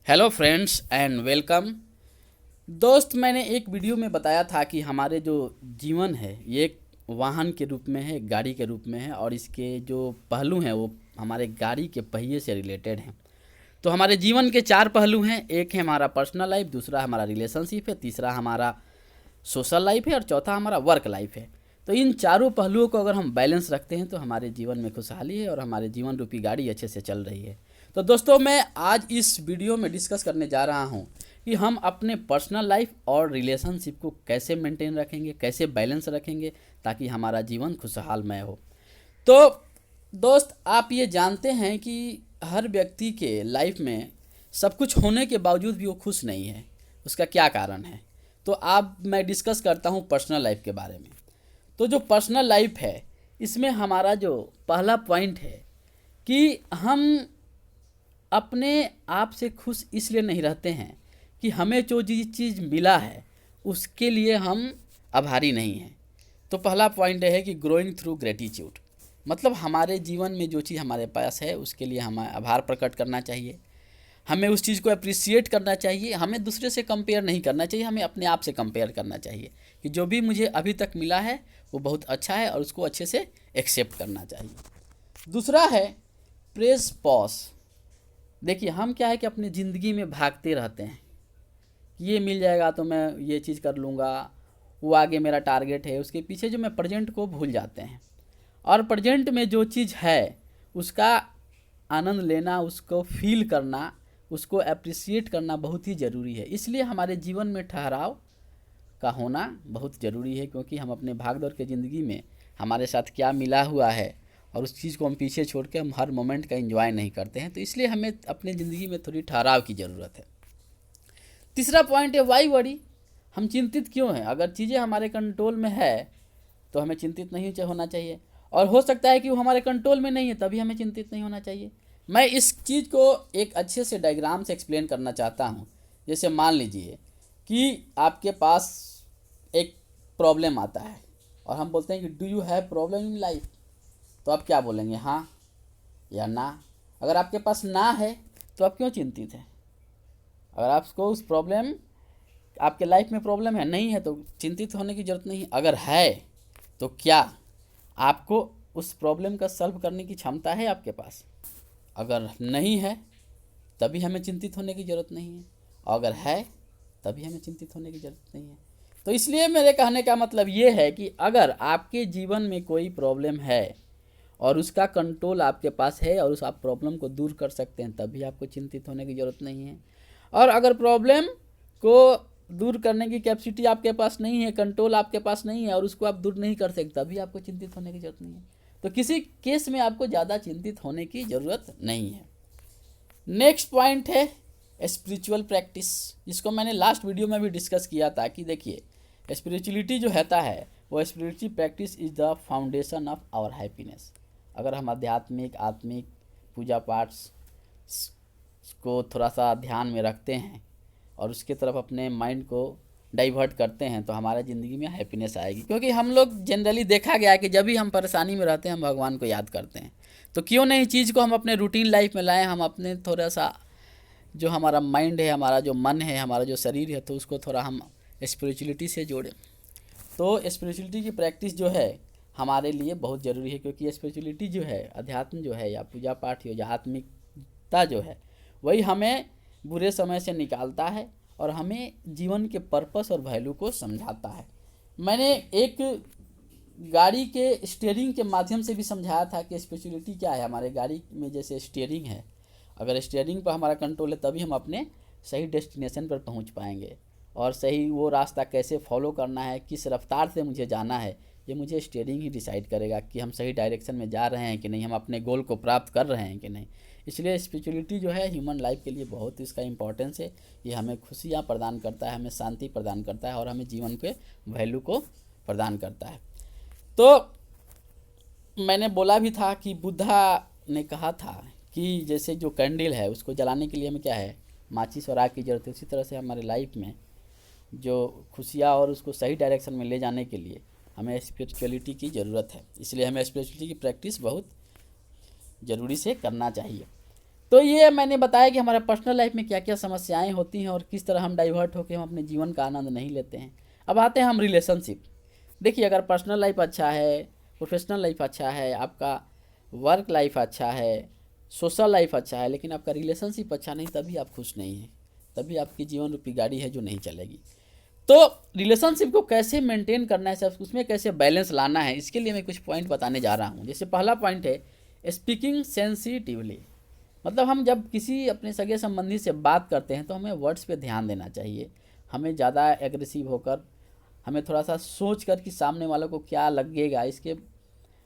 Hello friends and welcome. दोस्त, मैंने एक वीडियो में बताया था कि हमारे जो जीवन है ये एक वाहन के रूप में है, एक गाड़ी के रूप में है और इसके जो पहलू हैं वो हमारे गाड़ी के पहिए से रिलेटेड हैं। तो हमारे जीवन के चार पहलू हैं। एक है हमारा पर्सनल लाइफ, दूसरा हमारा रिलेशनशिप है, तीसरा हमारा सोशल लाइफ है और चौथा हमारा वर्क लाइफ है। तो इन चारों पहलुओं को अगर हम बैलेंस रखते हैं तो हमारे जीवन में खुशहाली है और हमारे जीवन रूपी गाड़ी अच्छे से चल रही है। तो दोस्तों, मैं आज इस वीडियो में डिस्कस करने जा रहा हूं कि हम अपने पर्सनल लाइफ और रिलेशनशिप को कैसे मेंटेन रखेंगे, कैसे बैलेंस रखेंगे ताकि हमारा जीवन खुशहालमय हो। तो दोस्त, आप ये जानते हैं कि हर व्यक्ति के लाइफ में सब कुछ होने के बावजूद भी वो खुश नहीं है। उसका क्या कारण है? तो अब मैं डिस्कस करता हूँ पर्सनल लाइफ के बारे में। तो जो पर्सनल लाइफ है इसमें हमारा जो पहला पॉइंट है कि हम अपने आप से खुश इसलिए नहीं रहते हैं कि हमें जो चीज़ मिला है उसके लिए हम आभारी नहीं हैं। तो पहला पॉइंट है कि ग्रोइंग थ्रू ग्रेटिट्यूड, मतलब हमारे जीवन में जो चीज़ हमारे पास है उसके लिए हमें आभार प्रकट करना चाहिए, हमें उस चीज़ को अप्रिसिएट करना चाहिए। हमें दूसरे से कंपेयर नहीं करना चाहिए, हमें अपने आप से कंपेयर करना चाहिए कि जो भी मुझे अभी तक मिला है वो बहुत अच्छा है और उसको अच्छे से एक्सेप्ट करना चाहिए। दूसरा है प्रेज पॉज। देखिए, हम क्या है कि अपनी ज़िंदगी में भागते रहते हैं, ये मिल जाएगा तो मैं ये चीज़ कर लूँगा, वो आगे मेरा टारगेट है, उसके पीछे जो मैं प्रेजेंट को भूल जाते हैं। और प्रेजेंट में जो चीज़ है उसका आनंद लेना, उसको फील करना, उसको अप्रिसिएट करना बहुत ही ज़रूरी है। इसलिए हमारे जीवन में ठहराव का होना बहुत ज़रूरी है, क्योंकि हम अपने भाग दौड़ के ज़िंदगी में हमारे साथ क्या मिला हुआ है और उस चीज़ को हम पीछे छोड़ के हम हर मोमेंट का एंजॉय नहीं करते हैं। तो इसलिए हमें अपनी ज़िंदगी में थोड़ी ठहराव की ज़रूरत है। तीसरा पॉइंट है वाई वरी। हम चिंतित क्यों हैं? अगर चीज़ें हमारे कंट्रोल में है तो हमें चिंतित नहीं होना चाहिए, और हो सकता है कि वो हमारे कंट्रोल में नहीं है तभी हमें चिंतित नहीं होना चाहिए। मैं इस चीज़ को एक अच्छे से डायग्राम से एक्सप्लेन करना चाहता हूँ। जैसे मान लीजिए कि आपके पास एक प्रॉब्लम आता है और हम बोलते हैं कि do you have problem in life, तो आप क्या बोलेंगे, हाँ या ना? अगर आपके पास ना है तो आप क्यों चिंतित हैं? अगर आपको उस प्रॉब्लम, आपके लाइफ में प्रॉब्लम है, नहीं है तो चिंतित होने की ज़रूरत नहीं है। अगर है तो क्या आपको उस प्रॉब्लम का सॉल्व करने की क्षमता है आपके पास? अगर नहीं है तभी हमें चिंतित होने की ज़रूरत नहीं है, और अगर है तभी हमें चिंतित होने की ज़रूरत नहीं है। तो इसलिए मेरे कहने का मतलब ये है कि अगर आपके जीवन में कोई प्रॉब्लम है और उसका कंट्रोल आपके पास है और उस आप प्रॉब्लम को दूर कर सकते हैं तभी आपको चिंतित होने की ज़रूरत नहीं है। और अगर प्रॉब्लम को दूर करने की कैपेसिटी आपके पास नहीं है, कंट्रोल आपके पास नहीं है और उसको आप दूर नहीं कर सकते तभी आपको चिंतित होने की ज़रूरत नहीं है। तो किसी केस में आपको ज़्यादा चिंतित होने की ज़रूरत नहीं है। नेक्स्ट पॉइंट है स्पिरिचुअल प्रैक्टिस, जिसको मैंने लास्ट वीडियो में भी डिस्कस किया था कि देखिए, स्पिरिचुअलिटी जो रहता है वो spiritual practice is the foundation of our happiness. अगर हम आध्यात्मिक आत्मिक पूजा पाठ को थोड़ा सा ध्यान में रखते हैं और उसके तरफ अपने माइंड को डाइवर्ट करते हैं तो हमारे ज़िंदगी में हैप्पीनेस आएगी। क्योंकि हम लोग जनरली देखा गया है कि जब भी हम परेशानी में रहते हैं हम भगवान को याद करते हैं। तो क्यों नहीं चीज़ को हम अपने रूटीन लाइफ में लाएं, हम अपने थोड़ा सा जो हमारा माइंड है, हमारा जो मन है, हमारा जो शरीर है, तो उसको थोड़ा हम स्पिरिचुअलिटी से जोड़ें। तो स्पिरिचुअलिटी की प्रैक्टिस जो है हमारे लिए बहुत ज़रूरी है, क्योंकि स्पिरिचुअलिटी जो है, अध्यात्म जो है या पूजा पाठ या आत्मिकता जो है, वही हमें बुरे समय से निकालता है और हमें जीवन के पर्पस और वैल्यू को समझाता है। मैंने एक गाड़ी के स्टीयरिंग के माध्यम से भी समझाया था कि स्पिरिचुअलिटी क्या है। हमारे गाड़ी में जैसे स्टीयरिंग है, अगर स्टीयरिंग पर हमारा कंट्रोल है तभी हम अपने सही डेस्टिनेशन पर पहुंच पाएंगे, और सही वो रास्ता कैसे फॉलो करना है, किस रफ्तार से मुझे जाना है, ये मुझे स्टीयरिंग ही डिसाइड करेगा कि हम सही डायरेक्शन में जा रहे हैं कि नहीं, हम अपने गोल को प्राप्त कर रहे हैं कि नहीं। इसलिए स्पिरिचुअलिटी जो है ह्यूमन लाइफ के लिए बहुत इसका इम्पोर्टेंस है। ये हमें खुशियाँ प्रदान करता है, हमें शांति प्रदान करता है और हमें जीवन के वैल्यू को प्रदान करता है। तो मैंने बोला भी था कि बुद्धा ने कहा था कि जैसे जो कैंडल है उसको जलाने के लिए हमें क्या है, माचिस और आग की ज़रूरत है। उसी तरह से हमारे लाइफ में जो खुशियाँ और उसको सही डायरेक्शन में ले जाने के लिए हमें स्पिरिचुअलिटी की ज़रूरत है। इसलिए हमें स्पिरिचुअलिटी की प्रैक्टिस बहुत ज़रूरी से करना चाहिए। तो ये मैंने बताया कि हमारा पर्सनल लाइफ में क्या क्या समस्याएं होती हैं और किस तरह हम डाइवर्ट होकर हम अपने जीवन का आनंद नहीं लेते हैं। अब आते हैं हम रिलेशनशिप। देखिए, अगर पर्सनल लाइफ अच्छा है, प्रोफेशनल लाइफ अच्छा है, आपका वर्क लाइफ अच्छा है, सोशल लाइफ अच्छा है, लेकिन आपका रिलेशनशिप अच्छा नहीं, तभी आप खुश नहीं हैं, तभी आपकी जीवन रूपी गाड़ी है जो नहीं चलेगी। तो रिलेशनशिप को कैसे मेंटेन करना है, सब उसमें कैसे बैलेंस लाना है, इसके लिए मैं कुछ पॉइंट बताने जा रहा हूँ। जैसे पहला पॉइंट है स्पीकिंग सेंसिटिवली। मतलब हम जब किसी अपने सगे संबंधी से बात करते हैं तो हमें वर्ड्स पे ध्यान देना चाहिए। हमें ज़्यादा एग्रेसिव होकर, हमें थोड़ा सा सोच कर कि सामने वालों को क्या लगेगा, इसके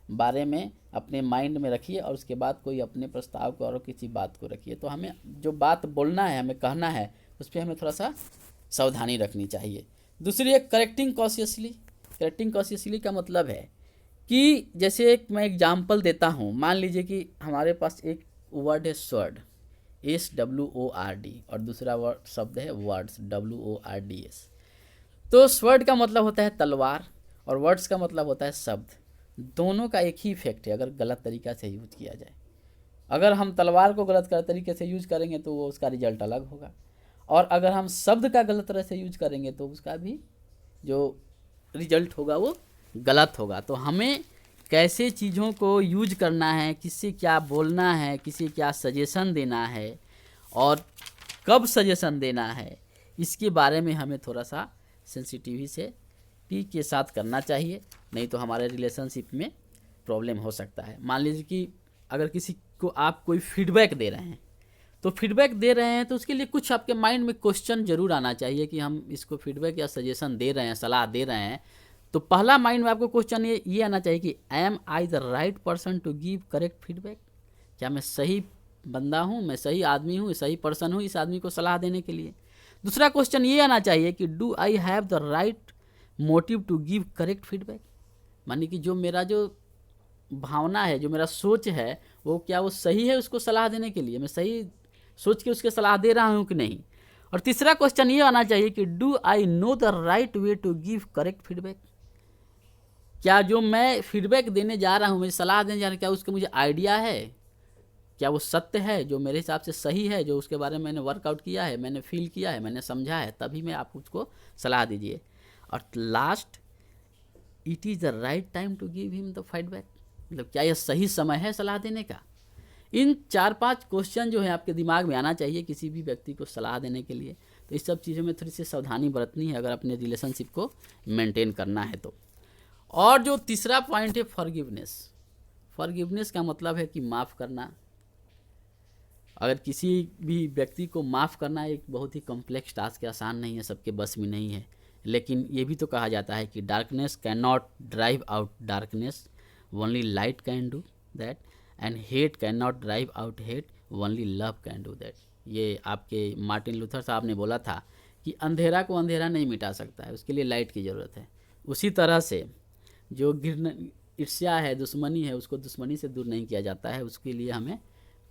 बारे में अपने माइंड में रखिए और उसके बाद कोई अपने प्रस्ताव को और किसी बात को रखिए। तो हमें जो बात बोलना है, हमें कहना है, उस पर हमें थोड़ा सा सावधानी रखनी चाहिए। दूसरी है करेक्टिंग कॉशियसली। करेक्टिंग कॉशियसली का मतलब है कि जैसे एक मैं एग्जांपल देता हूँ। मान लीजिए कि हमारे पास एक वर्ड है स्वर्ड, SWORD, और दूसरा वर्ड शब्द है वर्ड्स, WORDS। तो स्वर्ड का मतलब होता है तलवार और वर्ड्स का मतलब होता है शब्द। दोनों का एक ही इफेक्ट है अगर गलत तरीक़ा से यूज किया जाए। अगर हम तलवार को गलत तरीके से यूज करेंगे तो वो उसका रिजल्ट अलग होगा, और अगर हम शब्द का गलत तरह से यूज करेंगे तो उसका भी जो रिजल्ट होगा वो गलत होगा। तो हमें कैसे चीज़ों को यूज करना है, किससे क्या बोलना है, किसी क्या सजेशन देना है और कब सजेशन देना है, इसके बारे में हमें थोड़ा सा सेंसिटिविटी के साथ करना चाहिए, नहीं तो हमारे रिलेशनशिप में प्रॉब्लम हो सकता है। मान लीजिए कि अगर किसी को आप कोई फीडबैक दे रहे हैं, तो फीडबैक दे रहे हैं तो उसके लिए कुछ आपके माइंड में क्वेश्चन जरूर आना चाहिए कि हम इसको फीडबैक या सजेशन दे रहे हैं, सलाह दे रहे हैं। तो पहला माइंड में आपको क्वेश्चन ये आना चाहिए कि am I the right person to give correct feedback. क्या मैं सही बंदा हूँ, मैं सही आदमी हूँ, सही पर्सन हूँ इस आदमी को सलाह देने के लिए। दूसरा क्वेश्चन ये आना चाहिए कि do I have the right motive to give correct feedback. मानी कि जो मेरा जो भावना है, जो मेरा सोच है, वो क्या वो सही है उसको सलाह देने के लिए, मैं सही सोच के उसके सलाह दे रहा हूँ कि नहीं। और तीसरा क्वेश्चन ये आना चाहिए कि do I know the right way to give correct feedback. क्या जो मैं फीडबैक देने जा रहा हूँ, मुझे सलाह देने जा रहा हूँ, क्या उसका मुझे आइडिया है, क्या वो सत्य है, जो मेरे हिसाब से सही है, जो उसके बारे में मैंने वर्कआउट किया है, मैंने फील किया है, मैंने समझा है, तभी मैं आप उसको सलाह दीजिए। और last, it is the right time to give him the feedback. मतलब क्या यह सही समय है सलाह देने का। इन 4-5 क्वेश्चन जो है आपके दिमाग में आना चाहिए किसी भी व्यक्ति को सलाह देने के लिए। तो इस सब चीज़ों में थोड़ी सी सावधानी बरतनी है अगर अपने रिलेशनशिप को मेंटेन करना है तो। और जो तीसरा पॉइंट है फॉरगिवनेस। फॉरगिवनेस का मतलब है कि माफ़ करना। अगर किसी भी व्यक्ति को माफ़ करना एक बहुत ही कॉम्प्लेक्स टास्क है, आसान नहीं है, सबके बस में नहीं है। लेकिन ये भी तो कहा जाता है कि darkness can not drive out darkness, only light can do that, and hate can not drive out hate, only love can do that. ये आपके मार्टिन लूथर साहब ने बोला था कि अंधेरा को अंधेरा नहीं मिटा सकता है, उसके लिए लाइट की ज़रूरत है। उसी तरह से जो ईर्ष्या है, दुश्मनी है, उसको दुश्मनी से दूर नहीं किया जाता है, उसके लिए हमें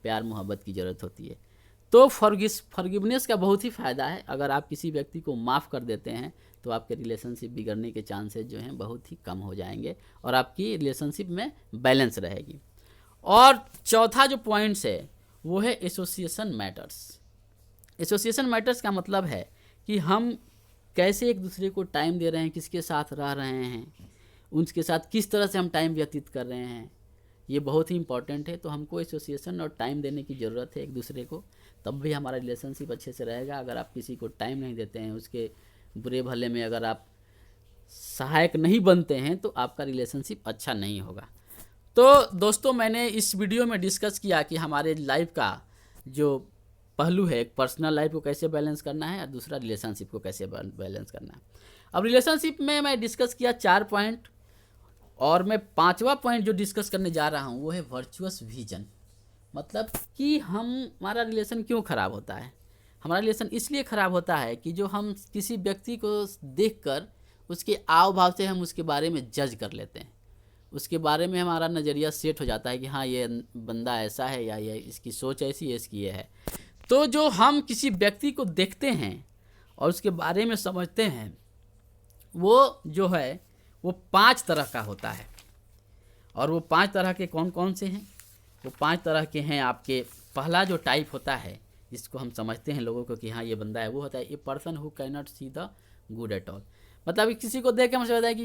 प्यार मोहब्बत की ज़रूरत होती है। तो फॉरगिवनेस का बहुत ही फ़ायदा है। अगर आप किसी व्यक्ति को माफ़ कर देते हैं तो आपके रिलेशनशिप बिगड़ने के चांसेस जो हैं बहुत ही कम हो जाएंगे और आपकी रिलेशनशिप में बैलेंस रहेगी। और चौथा जो पॉइंट्स है वो है एसोसिएशन मैटर्स। एसोसिएशन मैटर्स का मतलब है कि हम कैसे एक दूसरे को टाइम दे रहे हैं, किसके साथ रह रहे हैं, उनके साथ किस तरह से हम टाइम व्यतीत कर रहे हैं, ये बहुत ही इंपॉर्टेंट है। तो हमको एसोसिएशन और टाइम देने की ज़रूरत है एक दूसरे को, तब भी हमारा रिलेशनशिप अच्छे से रहेगा। अगर आप किसी को टाइम नहीं देते हैं, उसके बुरे भले में अगर आप सहायक नहीं बनते हैं, तो आपका रिलेशनशिप अच्छा नहीं होगा। तो दोस्तों, मैंने इस वीडियो में डिस्कस किया कि हमारे लाइफ का जो पहलू है, एक पर्सनल लाइफ को कैसे बैलेंस करना है और दूसरा रिलेशनशिप को कैसे बैलेंस करना है। अब रिलेशनशिप में मैं डिस्कस किया 4 पॉइंट, और मैं 5वां पॉइंट जो डिस्कस करने जा रहा हूँ वो है वर्चुअस विजन। मतलब कि हमारा रिलेशन क्यों ख़राब होता है। हमारा रिलेशन इसलिए ख़राब होता है कि जो हम किसी व्यक्ति को देखकर उसके आव भाव से हम उसके बारे में जज कर लेते हैं, उसके बारे में हमारा नज़रिया सेट हो जाता है कि हाँ ये बंदा ऐसा है, या ये इसकी सोच ऐसी है, इसकी ये है। तो जो हम किसी व्यक्ति को देखते हैं और उसके बारे में समझते हैं, वो जो है वो 5 तरह का होता है। और वो 5 तरह के कौन कौन से हैं? वो 5 तरह के हैं आपके पहला जो टाइप होता है जिसको हम समझते हैं लोगों को कि हाँ ये बंदा है, वो होता है ए person who can not C the good at all. मतलब किसी को देख के हमें समझता है कि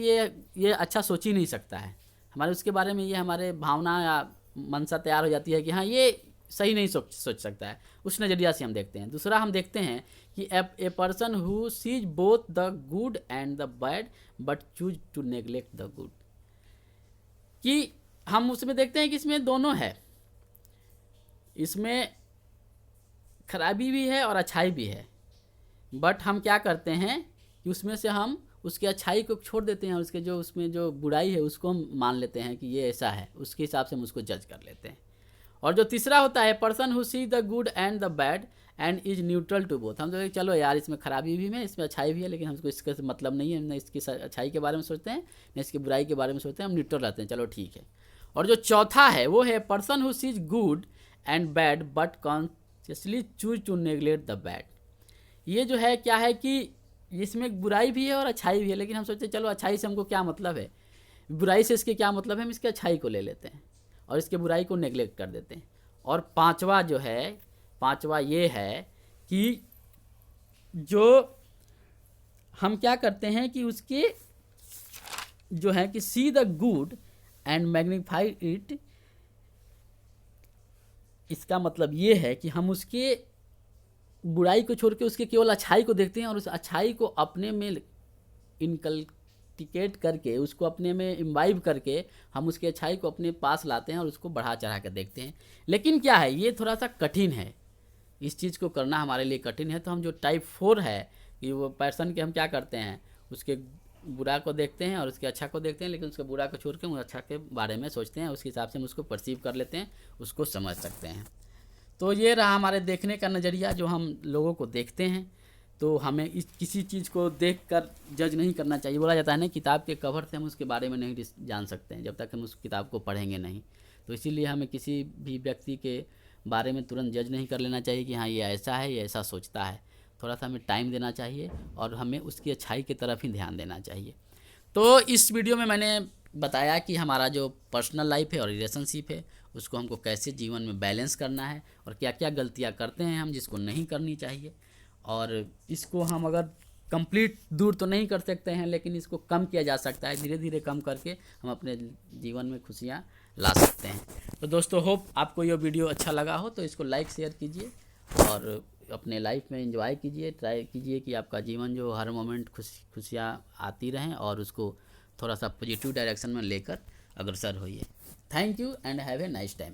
ये अच्छा सोच ही नहीं सकता है, हमारे उसके बारे में ये हमारे भावना या मनसा तैयार हो जाती है कि हाँ ये सही नहीं सोच सकता है, उस नज़रिया से हम देखते हैं। दूसरा हम देखते हैं कि a person who sees both the good and the bad but choose to neglect the good, कि हम उसमें देखते हैं कि इसमें दोनों है, इसमें खराबी भी है और अच्छाई भी है, बट हम क्या करते हैं कि उसमें से हम उसकी अच्छाई को छोड़ देते हैं और उसके जो उसमें जो बुराई है उसको हम मान लेते हैं कि ये ऐसा है, उसके हिसाब से हम उसको जज कर लेते हैं। और जो तीसरा होता है person who see the good and the bad and is neutral to both, हम तो चलो यार इसमें खराबी भी है इसमें अच्छाई भी है, लेकिन हमको इसका मतलब नहीं है, न इसकी अच्छाई के बारे में सोचते हैं न इसकी बुराई के बारे में सोचते हैं, हम न्यूट्रल रहते हैं, चलो ठीक है। और जो चौथा है वो है person who sees good and bad but consciously choose to neglect the bad. ये जो है क्या है कि इसमें बुराई भी है और अच्छाई भी है, लेकिन हम सोचते हैं चलो अच्छाई से हमको क्या मतलब है, बुराई से इसके क्या मतलब है, हम इसके अच्छाई को ले लेते हैं और इसके बुराई को नेग्लेक्ट कर देते हैं। और पांचवा जो है, पांचवा ये है कि जो हम क्या करते हैं कि उसके जो है कि सी the good and magnify it, इसका मतलब ये है कि हम उसके बुराई को छोड़ के उसके केवल अच्छाई को देखते हैं और उस अच्छाई को अपने में इनकल्टिकेट करके, उसको अपने में इम्बाइब करके हम उसकी अच्छाई को अपने पास लाते हैं और उसको बढ़ा चढ़ा कर देखते हैं। लेकिन क्या है, ये थोड़ा सा कठिन है, इस चीज़ को करना हमारे लिए कठिन है। तो हम जो टाइप 4 है कि वो पर्सन के हम क्या करते हैं, उसके बुरा को देखते हैं और उसके अच्छा को देखते हैं, लेकिन उसके बुरा को छोड़ के उस अच्छा के बारे में सोचते हैं, उसके हिसाब से हम उसको परसीव कर लेते हैं, उसको समझ सकते हैं। तो ये रहा हमारे देखने का नज़रिया, जो हम लोगों को देखते हैं। तो हमें इस किसी चीज़ को देखकर जज नहीं करना चाहिए। बोला जाता है ना, किताब के कवर से हम उसके बारे में नहीं जान सकते हैं जब तक हम उस किताब को पढ़ेंगे नहीं। तो इसीलिए हमें किसी भी व्यक्ति के बारे में तुरंत जज नहीं कर लेना चाहिए कि हाँ ये ऐसा है, ये ऐसा सोचता है। थोड़ा सा हमें टाइम देना चाहिए और हमें उसकी अच्छाई की तरफ ही ध्यान देना चाहिए। तो इस वीडियो में मैंने बताया कि हमारा जो पर्सनल लाइफ है और रिलेशनशिप है उसको हमको कैसे जीवन में बैलेंस करना है और क्या क्या गलतियां करते हैं हम जिसको नहीं करनी चाहिए। और इसको हम अगर कंप्लीट दूर तो नहीं कर सकते हैं, लेकिन इसको कम किया जा सकता है, धीरे धीरे कम करके हम अपने जीवन में खुशियाँ ला सकते हैं। तो दोस्तों, होप आपको ये वीडियो अच्छा लगा हो, तो इसको लाइक शेयर कीजिए और अपने लाइफ में एंजॉय कीजिए। ट्राई कीजिए कि आपका जीवन जो हर मोमेंट खुशियाँ आती रहें और उसको थोड़ा सा पॉजिटिव डायरेक्शन में लेकर अग्रसर होइए। Thank you and have a nice time.